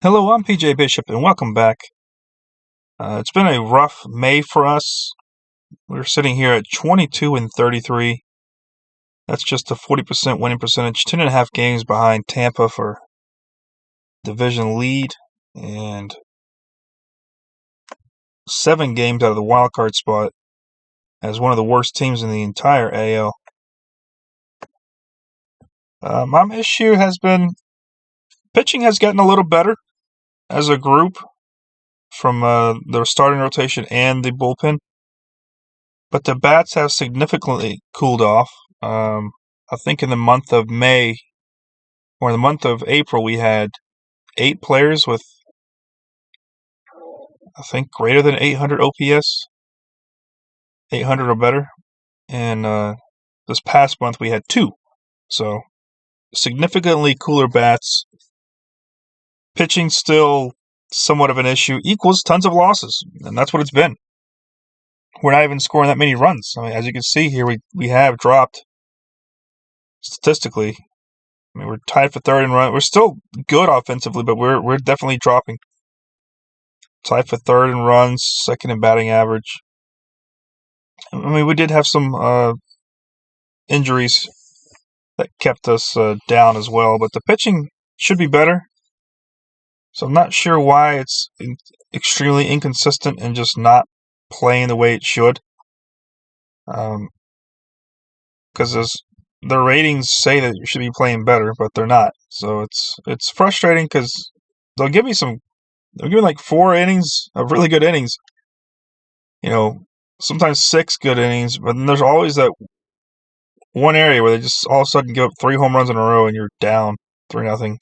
Hello, I'm PJ Bishop, and welcome back. It's been a rough May for us. We're sitting here at 22-33. That's just a 40% winning percentage, 10.5 games behind Tampa for division lead, and 7 games out of the wild card spot as one of the worst teams in the entire AL. My issue has been pitching has gotten a little better as a group from the starting rotation and the bullpen. But the bats have significantly cooled off. I think in the month of May or the month of April, we had 8 players with, I think, greater than 800 OPS, 800 or better. And this past month, we had 2. So significantly cooler bats. Pitching still somewhat of an issue, equals tons of losses. And that's what it's been. We're not even scoring that many runs. I mean, as you can see here, we have dropped statistically. I mean, we're tied for third in run. We're still good offensively, but we're definitely dropping. Tied for third in runs, second in batting average. I mean, we did have some injuries that kept us down as well, but the pitching should be better. So I'm not sure why it's extremely inconsistent and just not playing the way it should. Because the ratings say that you should be playing better, but they're not. So it's frustrating because they'll give me like 4 innings of really good innings. You know, sometimes 6 good innings, but then there's always that one area where they just all of a sudden give up 3 home runs in a row and you're down 3-0.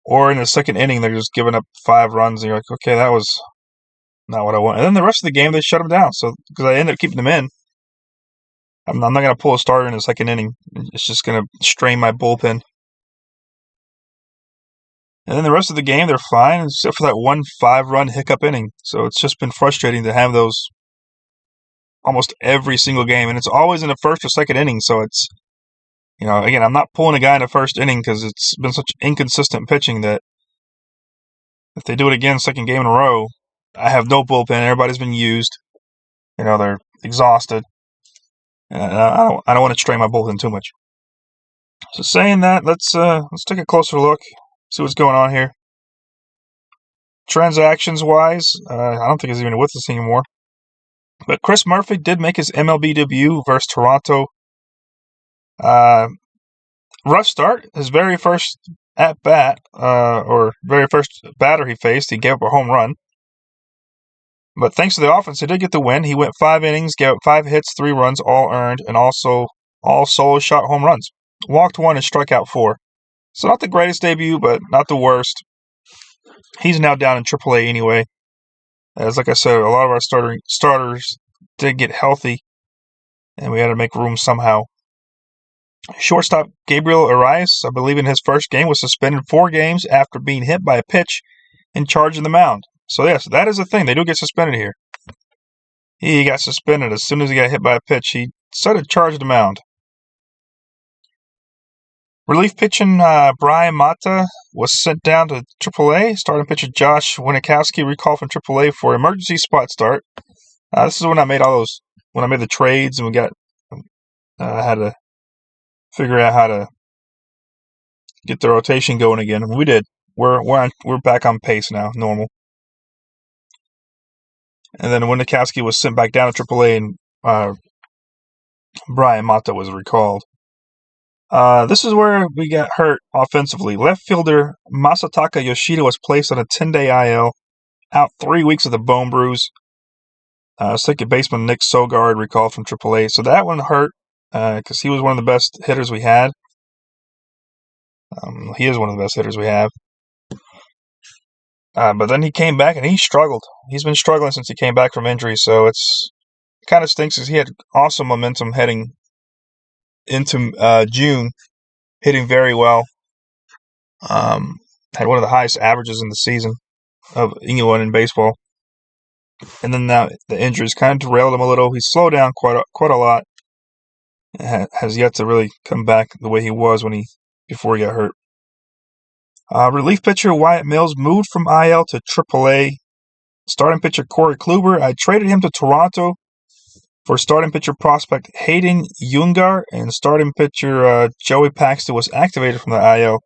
Or in the second inning, they're just giving up 5 runs and you're like, okay, that was not what I want. And then the rest of the game, they shut them down. So because I end up keeping them in, I'm not going to pull a starter in the second inning. It's just going to strain my bullpen. And then the rest of the game, they're fine, except for that one 5-run hiccup inning. So it's just been frustrating to have those almost every single game. And it's always in the first or second inning. So it's, again, I'm not pulling a guy in the first inning because it's been such inconsistent pitching that if they do it again, second game in a row, I have no bullpen. Everybody's been used. They're exhausted. And I don't want to strain my bullpen too much. So saying that, let's take a closer look, see what's going on here. Transactions-wise, I don't think he's even with us anymore. But Chris Murphy did make his MLB debut versus Toronto. Rough start. His very first at-bat, or very first batter he faced, he gave up a home run. But thanks to the offense, he did get the win. He went 5 innings, gave up 5 hits, 3 runs, all earned, and also all solo shot home runs. Walked 1 and struck out 4. So not the greatest debut, but not the worst. He's now down in AAA anyway. As like I said, a lot of our starters did get healthy, and we had to make room somehow. Shortstop Gabriel Arias, I believe in his first game, was suspended 4 games after being hit by a pitch in charge of the mound. So yes, that is a thing. They do get suspended here. He got suspended as soon as he got hit by a pitch. He started to charge the mound. Relief pitching Brian Mata was sent down to AAA. Starting pitcher Josh Winikowski recalled from AAA for emergency spot start. This is when I made when I made the trades and we got had to figure out how to get the rotation going again. We did. We're back on pace now, normal. And then Winikowski was sent back down to AAA, and Brian Mata was recalled. This is where we got hurt offensively. Left fielder Masataka Yoshida was placed on a 10-day IL, out 3 weeks with a bone bruise. Second baseman Nick Sogard recalled from AAA. So that one hurt because he was one of the best hitters we had. He is one of the best hitters we have. But then he came back and he struggled. He's been struggling since he came back from injury, so it kind of stinks because he had awesome momentum heading into June, hitting very well. Had one of the highest averages in the season of anyone in baseball. And then now the injuries kind of derailed him a little. He's slowed down quite a lot. Has yet to really come back the way he was before he got hurt. Relief pitcher Wyatt Mills moved from IL to AAA. Starting pitcher Corey Kluber, I traded him to Toronto for starting pitcher prospect Hayden Jungar, and starting pitcher Joey Paxton was activated from the IL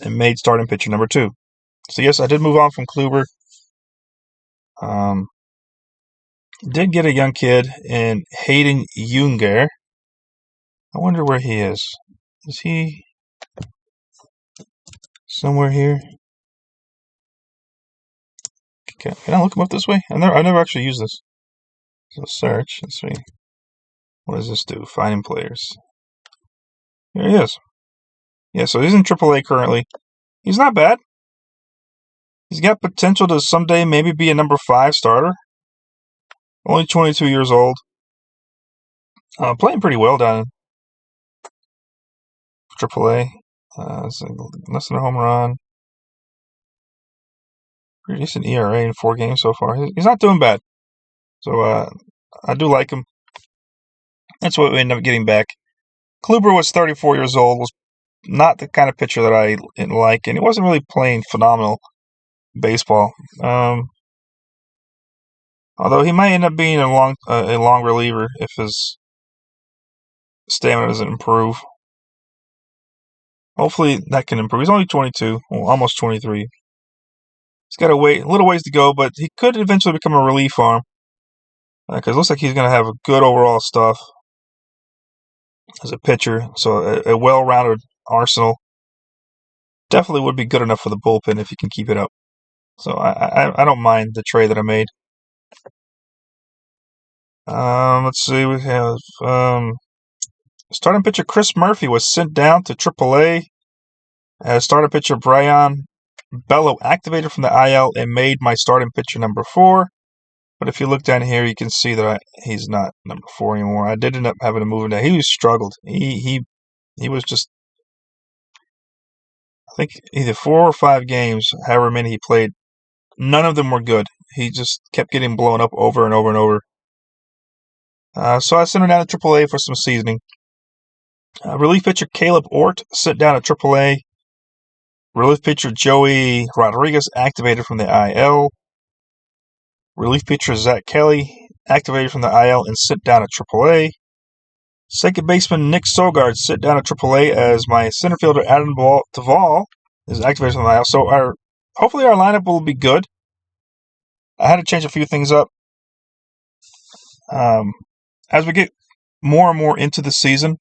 and made starting pitcher number 2. So yes, I did move on from Kluber. Did get a young kid in Hayden Jungar. I wonder where he is. Is he somewhere here? Can I look him up this way? I never actually used this. So search. Let's see. What does this do? Finding players. Here he is. Yeah, so he's in AAA currently. He's not bad. He's got potential to someday maybe be a number 5 starter. Only 22 years old. Playing pretty well down in AAA. Less than a home run. Pretty decent ERA in 4 games so far. He's not doing bad. So I do like him. That's what we ended up getting back. Kluber was 34 years old, was not the kind of pitcher that I like, and he wasn't really playing phenomenal baseball. Although he might end up being a long reliever if his stamina doesn't improve. Hopefully that can improve. He's only 22, well, almost 23. He's got a little ways to go, but he could eventually become a relief arm because it looks like he's going to have a good overall stuff as a pitcher. So a well-rounded arsenal definitely would be good enough for the bullpen if he can keep it up. So I don't mind the trade that I made. Let's see. We have starting pitcher Chris Murphy was sent down to AAA. Starting pitcher Brian Bello activated from the IL and made my starting pitcher number 4. But if you look down here, you can see that he's not number 4 anymore. I did end up having to move him down. He struggled. He was just, I think, either 4 or 5 games, however many he played. None of them were good. He just kept getting blown up over and over and over. So I sent him down to AAA for some seasoning. Relief pitcher Caleb Ort sent down to AAA. Relief pitcher Joey Rodriguez activated from the IL. Relief pitcher Zach Kelly activated from the IL and sent down to AAA. Second baseman Nick Sogard sent down to AAA as my center fielder Adam Duvall is activated from the IL. So hopefully our lineup will be good. I had to change a few things up. As we get more and more into the season,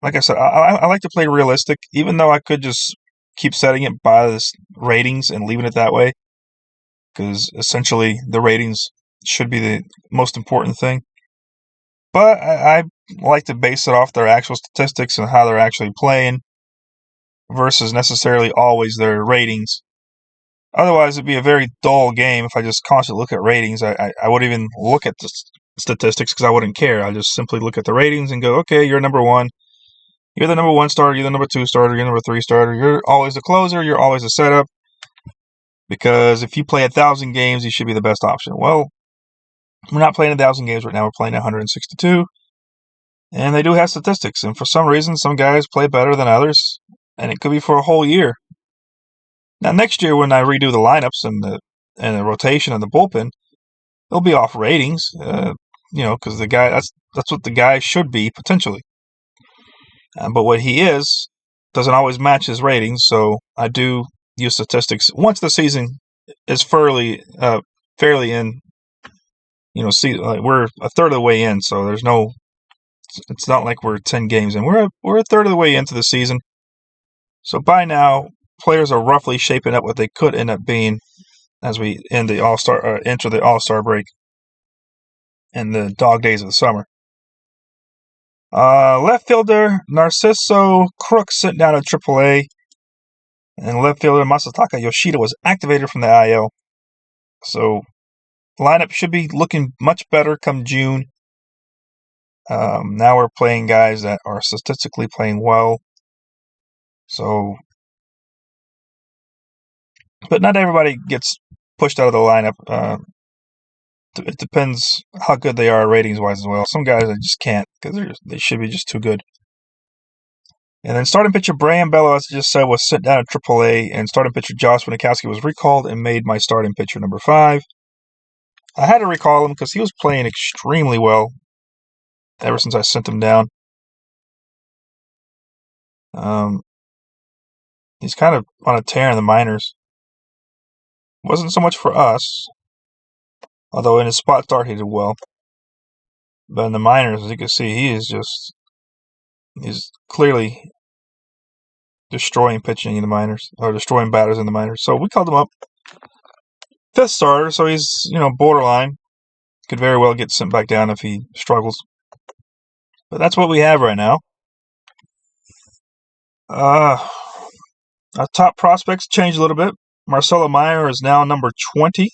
like I said, I like to play realistic, even though I could just keep setting it by the ratings and leaving it that way, because essentially the ratings should be the most important thing. But I like to base it off their actual statistics and how they're actually playing versus necessarily always their ratings. Otherwise, it'd be a very dull game if I just constantly look at ratings. I wouldn't even look at the statistics because I wouldn't care. I just simply look at the ratings and go, okay, you're number 1. You're the number 1 starter. You're the number 2 starter. You're the number 3 starter. You're always the closer. You're always a setup. Because if you play 1,000 games, you should be the best option. Well, we're not playing 1,000 games right now. We're playing 162. And they do have statistics. And for some reason, some guys play better than others. And it could be for a whole year. Now, next year, when I redo the lineups and the rotation and the bullpen, it'll be off ratings. Because the guy that's what the guy should be potentially. But what he is doesn't always match his ratings. So I do use statistics once the season is fairly in. We're a third of the way in, so there's no. It's not like we're 10 games in. We're a third of the way into the season. So by now, players are roughly shaping up what they could end up being as we enter the All-Star break and the dog days of the summer. Left fielder Narciso Crook sent down to AAA, and left fielder Masataka Yoshida was activated from the IL. So lineup should be looking much better come June. Now we're playing guys that are statistically playing well. So, but not everybody gets pushed out of the lineup. It depends how good they are ratings-wise as well. Some guys I just can't because they should be just too good. And then starting pitcher Brian Bello, as I just said, was sent down to AAA, and starting pitcher Josh Winikowski was recalled and made my starting pitcher number 5. I had to recall him because he was playing extremely well ever since I sent him down. He's kind of on a tear in the minors. Wasn't so much for us, although in his spot start he did well. But in the minors, as you can see, he's clearly destroying pitching in the minors, or destroying batters in the minors. So we called him up. 5th starter, so he's, borderline. Could very well get sent back down if he struggles. But that's what we have right now. Our top prospects changed a little bit. Marcelo Meyer is now number 20.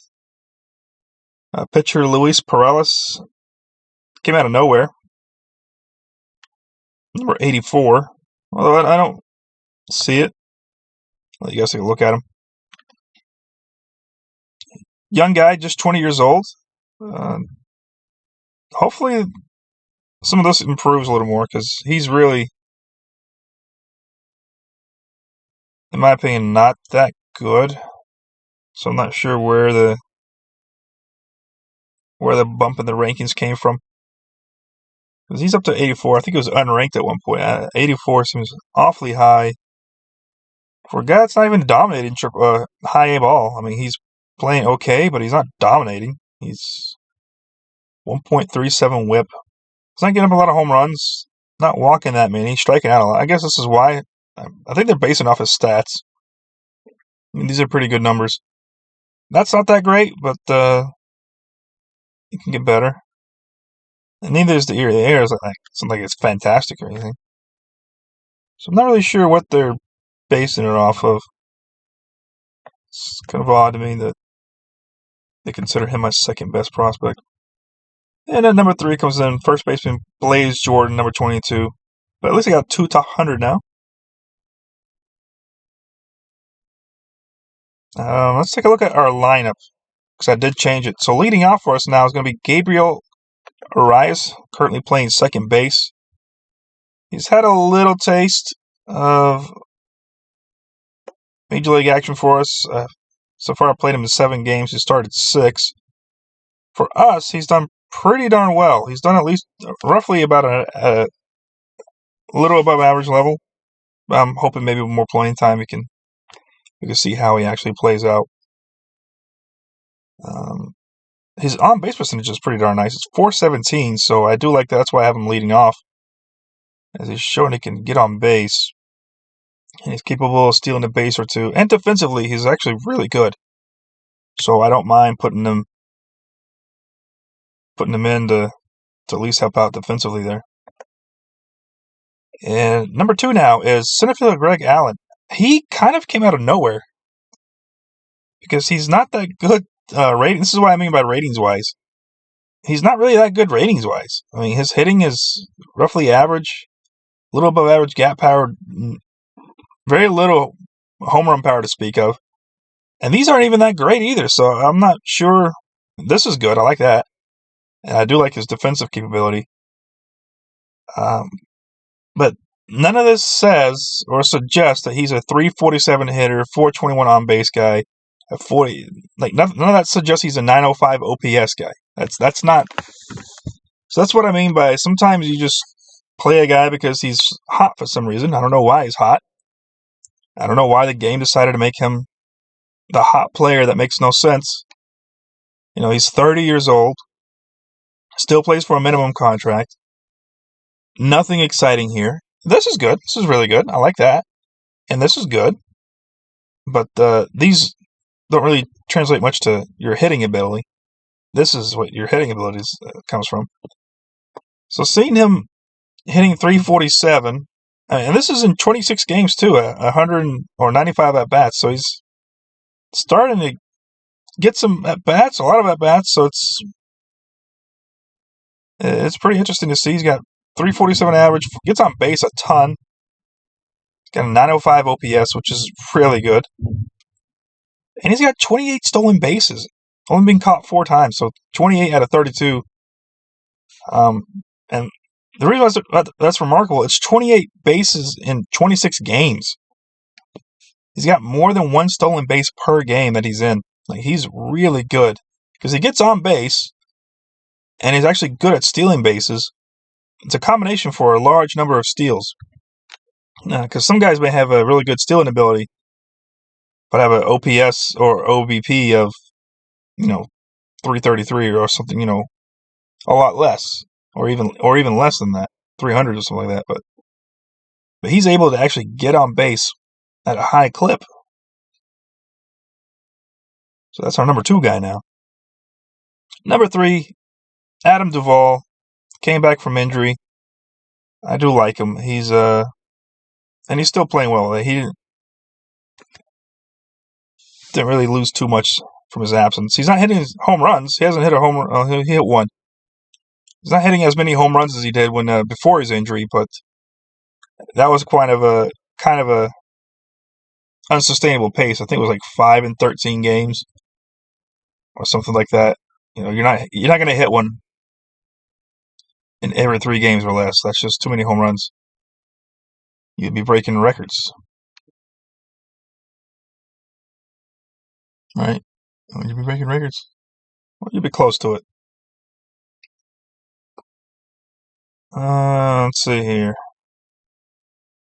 Pitcher Luis Perales came out of nowhere. Number 84. Although I don't see it. Let you guys take a look at him. Young guy, just 20 years old. Hopefully some of this improves a little more, because he's really, in my opinion, not that good. So I'm not sure where the bump in the rankings came from. Because he's up to 84. I think it was unranked at one point. 84 seems awfully high for a guy that's not even dominating high A ball. I mean, he's playing okay, but he's not dominating. He's 1.37 whip. He's not getting up a lot of home runs, not walking that many, striking out a lot. I guess this is why. I think they're basing off his stats. I mean, these are pretty good numbers. That's not that great, but it can get better. And neither is the ear. The ear is something like it's fantastic or anything. So I'm not really sure what they're basing it off of. It's kind of odd to me that they consider him my second best prospect. And then number 3 comes in first baseman Blaze Jordan, number 22. But at least I got 2 top 100 now. Let's take a look at our lineup, because I did change it. So leading off for us now is going to be Gabriel Arias, currently playing second base. He's had a little taste of Major League action for us. So far, I played him in 7 games. He started 6. For us, he's done pretty darn well. He's done at least roughly about a little above average level. I'm hoping maybe with more playing time we can see how he actually plays out. His on-base percentage is pretty darn nice. It's .417, so I do like that. That's why I have him leading off, as he's showing he can get on base. And he's capable of stealing a base or two. And defensively, he's actually really good. So I don't mind putting him in to at least help out defensively there. And number 2 now is center fielder Greg Allen. He kind of came out of nowhere, because he's not that good rating. This is what I mean by ratings-wise. He's not really that good ratings-wise. I mean, his hitting is roughly average, a little above average gap power, very little home run power to speak of. And these aren't even that great either, so I'm not sure. This is good. I like that. And I do like his defensive capability. But none of this says or suggests that he's a .347 hitter, .421 on base guy, a 40. None of that suggests he's a .905 OPS guy. That's not. So that's what I mean by sometimes you just play a guy because he's hot for some reason. I don't know why he's hot. I don't know why the game decided to make him the hot player. That makes no sense. He's 30 years old, still plays for a minimum contract. Nothing exciting here. This is good. This is really good. I like that. And this is good. But these don't really translate much to your hitting ability. This is what your hitting ability comes from. So seeing him hitting .347, and this is in 26 games too, 100 or 95 at-bats. So he's starting to get some at-bats, a lot of at-bats. So it's pretty interesting to see. He's got .347 average, gets on base a ton. He's got a .905 OPS, which is really good. And he's got 28 stolen bases, only been caught 4 times, so 28 out of 32. And The reason that's remarkable, it's 28 bases in 26 games. He's got more than one stolen base per game that he's in. Like, he's really good because he gets on base and he's actually good at stealing bases. It's a combination for a large number of steals. Because some guys may have a really good stealing ability, but have an OPS or OBP of, 333 or something, a lot less, or even less than that, 300 or something like that. But he's able to actually get on base at a high clip. So that's our number 2 guy now. Number 3, Adam Duvall, came back from injury. I do like him. And he's still playing well. He didn't really lose too much from his absence. He's not hitting home runs. He hasn't hit a home run. He hit one. He's not hitting as many home runs as he did when before his injury, but that was kind of a unsustainable pace. I think it was like 5 in 13 games or something like that. You're not going to hit one in every 3 games or less. That's just too many home runs. You'd be breaking records, right? You'd be breaking records. Well, you'd be close to it. Let's see here.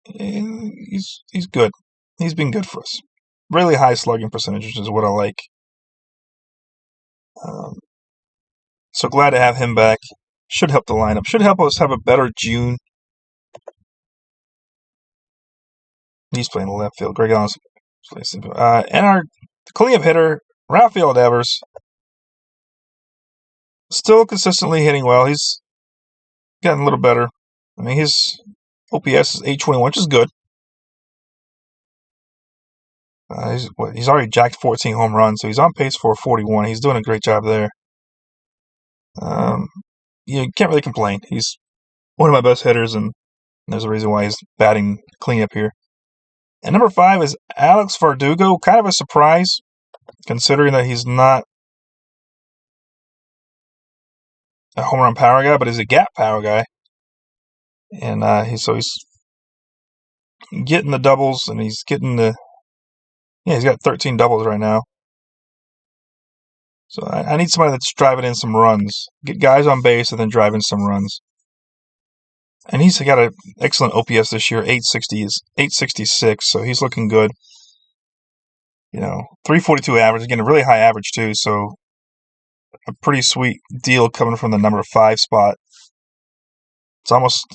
He's good. He's been good for us. Really high slugging percentages is what I like. So glad to have him back. Should help the lineup. Should help us have a better June. He's playing left field. Greg Allen's playing and our cleanup hitter, Rafael Devers, still consistently hitting well. He's gotten a little better. I mean, his OPS is 821, which is good. He's already jacked 14 home runs, so he's on pace for 41. He's doing a great job there. You can't really complain. He's one of my best hitters, and there's a reason why he's batting cleanup here. And number 5 is Alex Verdugo. Kind of a surprise, considering that he's not a home run power guy, but he's a gap power guy. And he's getting the doubles, and he's getting he's got 13 doubles right now. So I need somebody that's driving in some runs. Get guys on base and then drive in some runs. And he's got an excellent OPS this year, 866, so he's looking good. 342 average, again, a really high average too, so a pretty sweet deal coming from the number 5 spot. It's almost,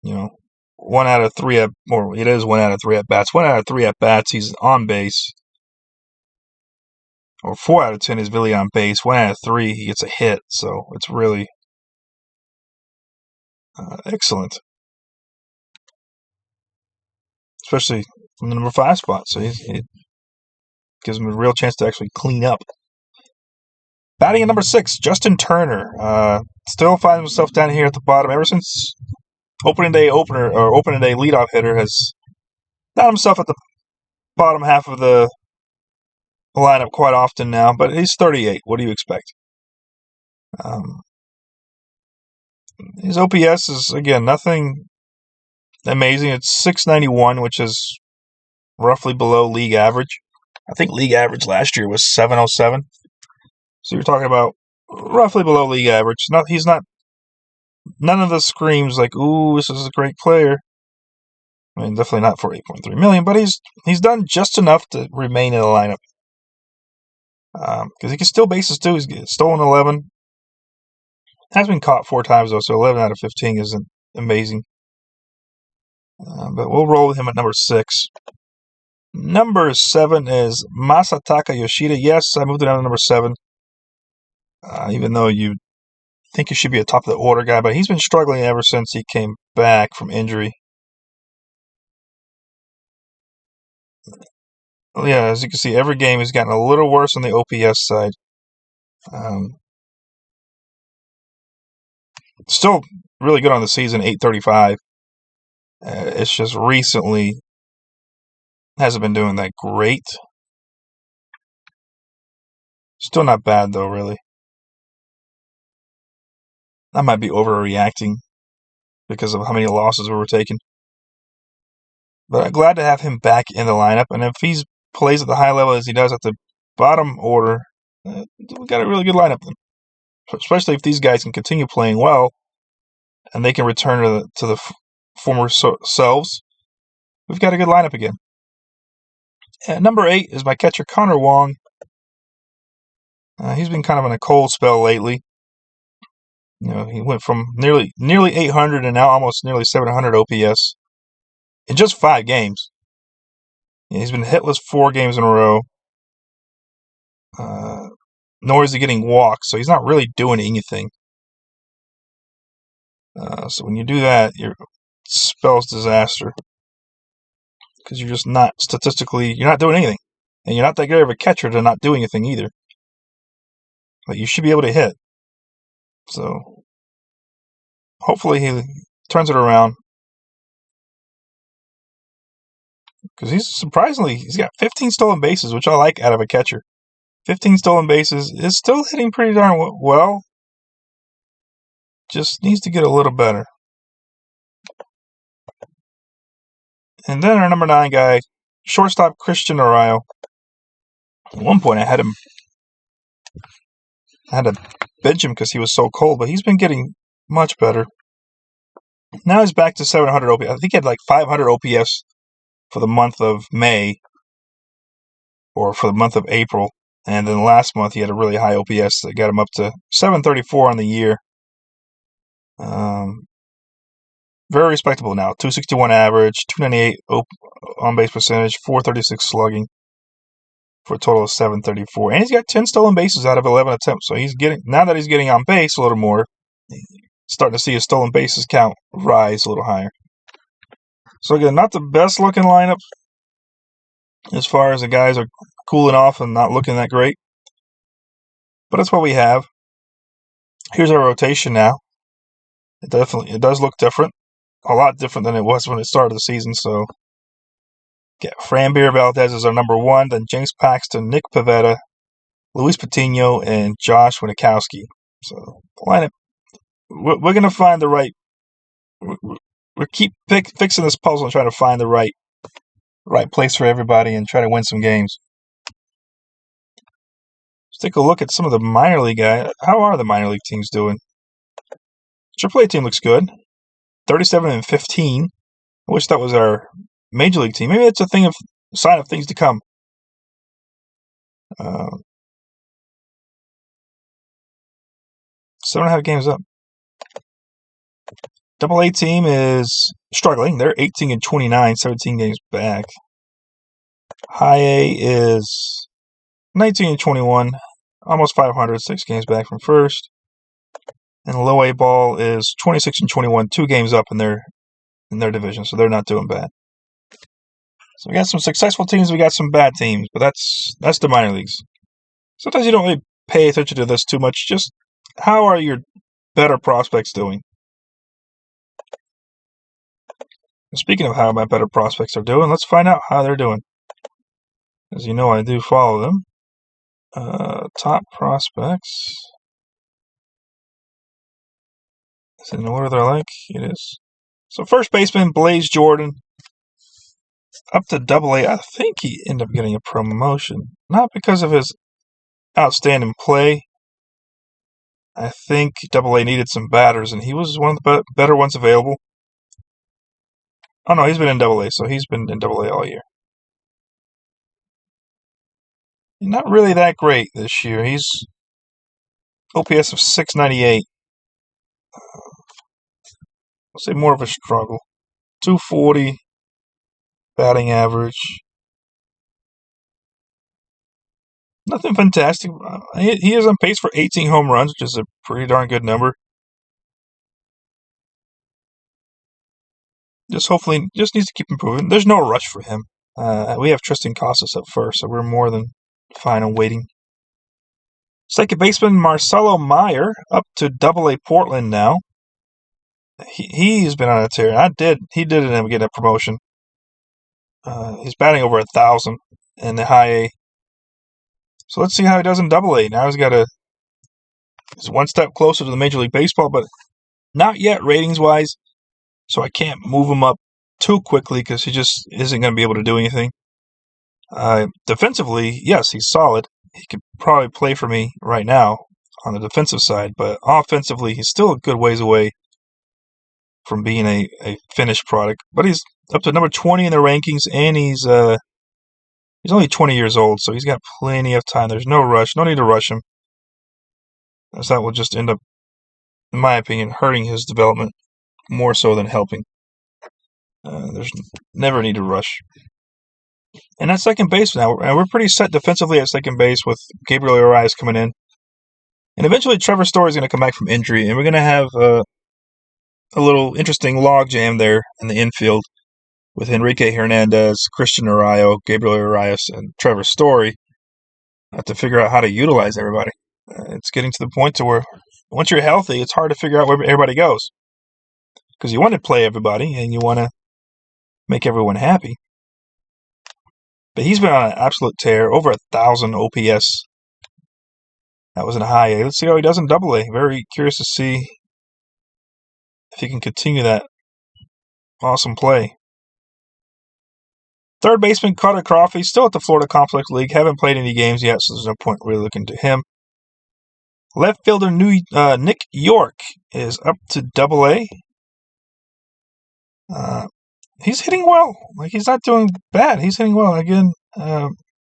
1 out of 3 it is 1 out of 3 at bats. 1 out of 3 at bats, he's on base. Or 4 out of 10 is really on base. 1 out of 3, he gets a hit, so it's really excellent. Especially from the number 5 spot, so it gives him a real chance to actually clean up. Batting at number 6, Justin Turner. Still finds himself down here at the bottom. Ever since opening day leadoff hitter has found himself at the bottom half of the lineup quite often now, but he's 38. What do you expect? His OPS is, again, nothing amazing. It's 691, which is roughly below league average. I think league average last year was 707. So you're talking about roughly below league average. He's not. None of the screams like, "Ooh, this is a great player." I mean, definitely not for 8.3 million, but he's done just enough to remain in the lineup. Because he can steal bases too. He's stolen 11. Has been caught 4 times though, so 11 out of 15 isn't amazing. But we'll roll with him at number 6. Number 7 is Masataka Yoshida. Yes, I moved it down to number 7. Even though you think he should be a top of the order guy, but he's been struggling ever since he came back from injury. Yeah, as you can see, every game has gotten a little worse on the OPS side. Still really good on the season, 835. It's just recently hasn't been doing that great. Still not bad, though, really. I might be overreacting because of how many losses we were taking. But I'm glad to have him back in the lineup. And if he plays at the high level as he does at the bottom order, we got a really good lineup then. Especially if these guys can continue playing well and they can return to the former selves. We've got a good lineup again. And number 8 is my catcher, Connor Wong. He's been kind of in a cold spell lately. He went from nearly 800 and now almost nearly 700 OPS in just 5 games. He's been hitless 4 games in a row. Nor is he getting walks, so he's not really doing anything. So when you do that, it spells disaster. Because you're just not you're not doing anything. And you're not that great of a catcher to not do anything either. But you should be able to hit. So hopefully he turns it around. Because he's got 15 stolen bases, which I like out of a catcher. 15 stolen bases is still hitting pretty darn well. Just needs to get a little better. And then our number 9 guy, shortstop Christian Arroyo. At one point I had to bench him because he was so cold, but he's been getting much better. Now he's back to 700 OPS. I think he had like 500 OPS for the month of May or for the month of April. And then last month he had a really high OPS that got him up to 734 on the year. Very respectable now. 261 average, 298 on-base percentage, 436 slugging for a total of 734. And he's got 10 stolen bases out of 11 attempts. So now that he's getting on base a little more, starting to see his stolen bases count rise a little higher. So again, not the best looking lineup as far as the guys are cooling off and not looking that great. But that's what we have. Here's our rotation now. It does look different. A lot different than it was when it started the season. So, Framber Valdez is our number 1. Then James Paxton, Nick Pivetta, Luis Patino, and Josh Winikowski. So, lineup. We're going to find the right. We keep fixing this puzzle and trying to find the right place for everybody and try to win some games. Let's take a look at some of the minor league guys. How are the minor league teams doing? AAA team looks good. 37-15. I wish that was our major league team. Maybe it's a sign of things to come. 7.5 games up. AA team is struggling. They're 18-29, 17 games back. High A is 19-21, almost 500, 6 games back from first. And low A ball is 26-21, 2 games up in their division, so they're not doing bad. So we got some successful teams, we got some bad teams, but that's the minor leagues. Sometimes you don't really pay attention to this too much. Just how are your better prospects doing? Speaking of how my better prospects are doing, let's find out how they're doing. As you know, I do follow them. Top prospects. Is it in order they're like? It is. So first baseman, Blaze Jordan. Up to AA. I think he ended up getting a promotion. Not because of his outstanding play. I think AA needed some batters, and he was one of the better ones available. Oh, no, he's been in AA, so he's been in AA all year. Not really that great this year. He's OPS of 698. I'll say more of a struggle. 240 batting average. Nothing fantastic. He is on pace for 18 home runs, which is a pretty darn good number. Just needs to keep improving. There's no rush for him. We have Tristan Casas up first, so we're more than fine and waiting. Second baseman Marcelo Meyer up to AA Portland now. He's been on a tear. He did end up getting a promotion. He's batting over 1,000 in the high A. So let's see how he does in AA. Now he's one step closer to the Major League Baseball, but Not yet ratings-wise, so I can't move him up too quickly because he just isn't going to be able to do anything. Defensively, yes, he's solid. He could probably play for me right now on the defensive side, but offensively, he's still a good ways away from being a finished product. But he's up to number 20 in the rankings, and he's only 20 years old, so he's got plenty of time. There's no rush, no need to rush him, as that will just end up, in my opinion, hurting his development more so than helping. There's never need to rush. And at second base now, we're pretty set defensively at second base with Gabriel Arias coming in. And eventually Trevor Story is going to come back from injury, and we're going to have a little interesting logjam there in the infield with Enrique Hernandez, Christian Arroyo, Gabriel Arias, and Trevor Story to figure out how to utilize everybody. It's getting to the point to where once you're healthy, it's hard to figure out where everybody goes because you want to play everybody and you want to make everyone happy. But he's been on an absolute tear, over 1,000 OPS. That was in high A. Let's see how he does in double A. Very curious to see if he can continue that awesome play. Third baseman Carter Crawford, still at the Florida Complex League. Haven't played any games yet, so there's no point really looking to him. Left fielder Nick York is up to double A. He's hitting well. Like, he's not doing bad. He's hitting well. Again,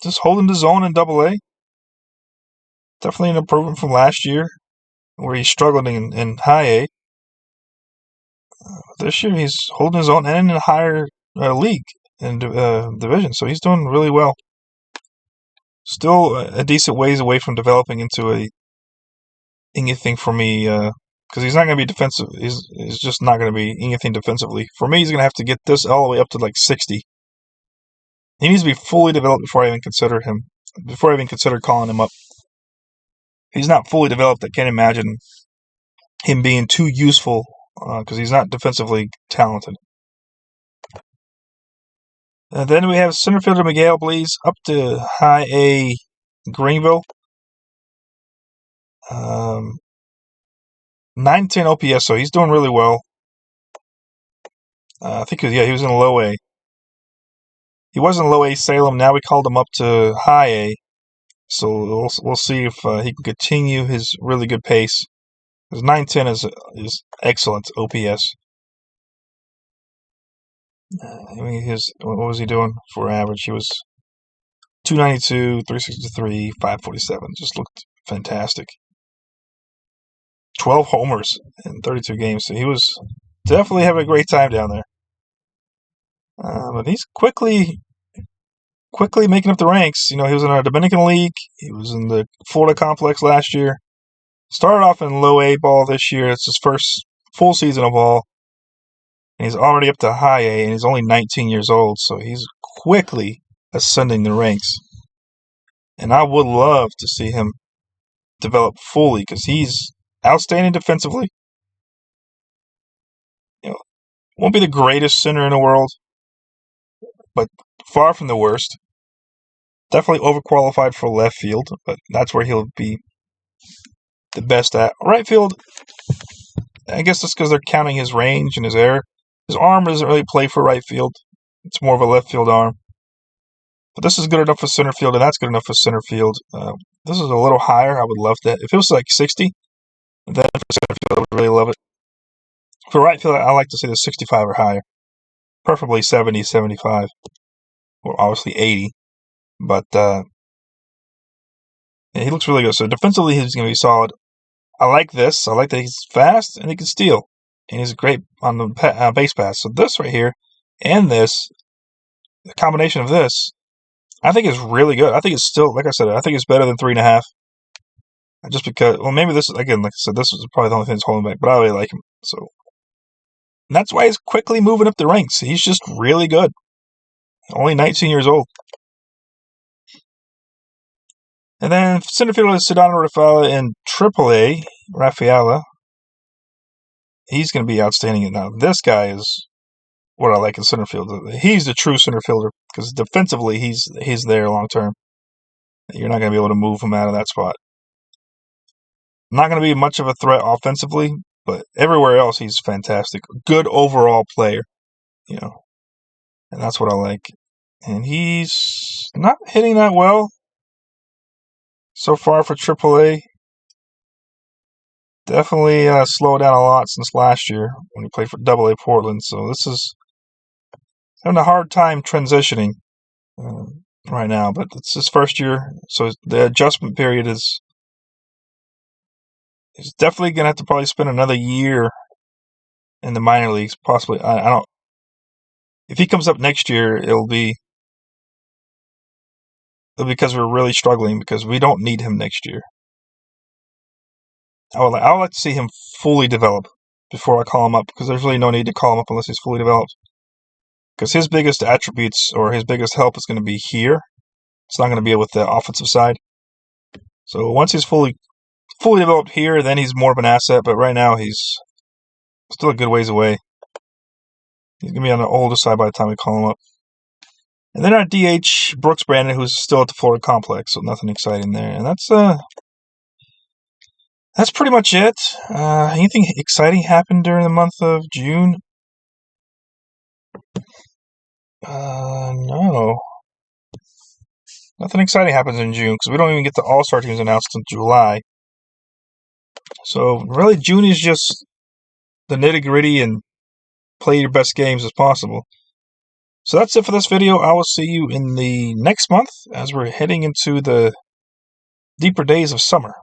just holding the zone in double A. Definitely an improvement from last year, where he struggled in high A. This year, he's holding his own and in a higher league and division, so he's doing really well. Still a decent ways away from developing into anything for me, because he's not going to be defensive. He's just not going to be anything defensively. For me, he's going to have to get this all the way up to like 60. He needs to be fully developed before I even consider him. Before I even consider calling him up. He's not fully developed. I can't imagine him being too useful because he's not defensively talented. And then we have center fielder Miguel Blees up to high A Greenville. 910 OPS, so he's doing really well. I think, he was in low A. He was in low A Salem. Now we called him up to high A. So we'll see if he can continue his really good pace. Because 910 is excellent OPS. What was he doing for average? He was 292, 363, 547. Just looked fantastic. 12 homers in 32 games. So he was definitely having a great time down there. But he's quickly making up the ranks. He was in our Dominican League. He was in the Florida Complex last year. Started off in low A ball this year. It's his first full season of ball. And he's already up to high A, and he's only 19 years old. So he's quickly ascending the ranks. And I would love to see him develop fully because he's outstanding defensively. Won't be the greatest center in the world, but far from the worst. Definitely overqualified for left field, but that's where he'll be the best at. Right field, I guess that's because they're counting his range and his air. His arm doesn't really play for right field. It's more of a left field arm. But this is good enough for center field, and that's good enough for center field. This is a little higher. I would love that. If it was like 60, then for center field, I would really love it. For right field, I like to see the 65 or higher. Preferably 70, 75. Or obviously 80. But he looks really good. So defensively, he's going to be solid. I like this. I like that he's fast and he can steal. And he's great on the base pass. So this right here and this, the combination of this, I think is really good. I think it's still, like I said, I think it's better than 3.5. Just because, maybe this is, again, like I said, this is probably the only thing that's holding back. But I really like him. So and that's why he's quickly moving up the ranks. He's just really good. Only 19 years old. And then center fielder Sedano Rafaela in AAA, Rafaela. He's going to be outstanding. Now, this guy is what I like in center field. He's the true center fielder because defensively he's there long term. You're not going to be able to move him out of that spot. Not going to be much of a threat offensively, But everywhere else, he's fantastic. Good overall player, you know, and that's what I like. And he's not hitting that well so far for AAA. Definitely slowed down a lot since last year when he played for AA Portland. So this is having a hard time transitioning right now. But it's his first year, so the adjustment period is definitely going to have to probably spend another year in the minor leagues. Possibly, I don't. If he comes up next year, it'll be because we're really struggling because we don't need him next year. I would like to see him fully develop before I call him up because there's really no need to call him up unless he's fully developed. Because his biggest attributes or his biggest help is going to be here. It's not going to be with the offensive side. So once he's fully developed here, then he's more of an asset. But right now, he's still a good ways away. He's going to be on the older side by the time we call him up. And then our DH, Brooks Brandon, who's still at the Florida Complex, so nothing exciting there. And that's pretty much it. Anything exciting happened during the month of June? No. Nothing exciting happens in June because we don't even get the All-Star teams announced until July. So really, June is just the nitty-gritty and play your best games as possible. So that's it for this video. I will see you in the next month as we're heading into the deeper days of summer.